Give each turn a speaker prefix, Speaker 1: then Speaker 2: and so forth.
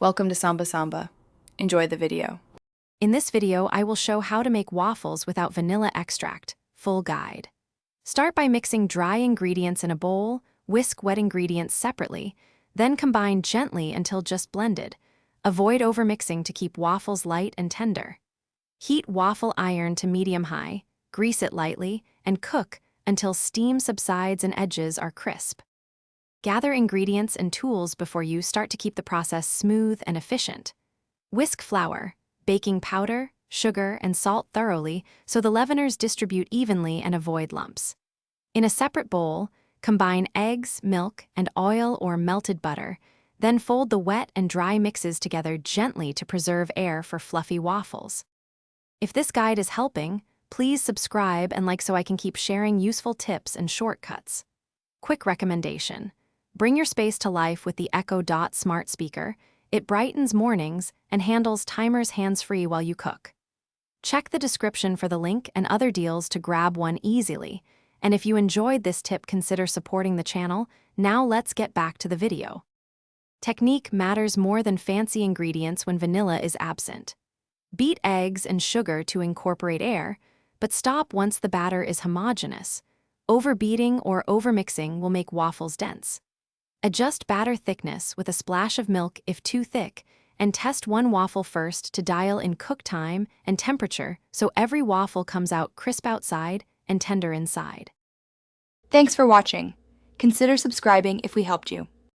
Speaker 1: Welcome to Samba Samba. Enjoy the video.
Speaker 2: In this video, I will show how to make waffles without vanilla extract, full guide. Start by mixing dry ingredients in a bowl, whisk wet ingredients separately, then combine gently until just blended. Avoid overmixing to keep waffles light and tender. Heat waffle iron to medium-high, grease it lightly, and cook until steam subsides and edges are crisp. Gather ingredients and tools before you start to keep the process smooth and efficient. Whisk flour, baking powder, sugar, and salt thoroughly so the leaveners distribute evenly and avoid lumps. In a separate bowl, combine eggs, milk, and oil or melted butter, then fold the wet and dry mixes together gently to preserve air for fluffy waffles. If this guide is helping, please subscribe and like so I can keep sharing useful tips and shortcuts. Quick recommendation. Bring your space to life with the Echo Dot smart speaker. It brightens mornings and handles timers hands-free while you cook. Check the description for the link and other deals to grab one easily. And if you enjoyed this tip, consider supporting the channel. Now let's get back to the video. Technique matters more than fancy ingredients when vanilla is absent. Beat eggs and sugar to incorporate air, but stop once the batter is homogeneous. Overbeating or overmixing will make waffles dense. Adjust batter thickness with a splash of milk if too thick, and test one waffle first to dial in cook time and temperature so every waffle comes out crisp outside and tender inside.
Speaker 3: Thanks for watching. Consider subscribing if we helped you.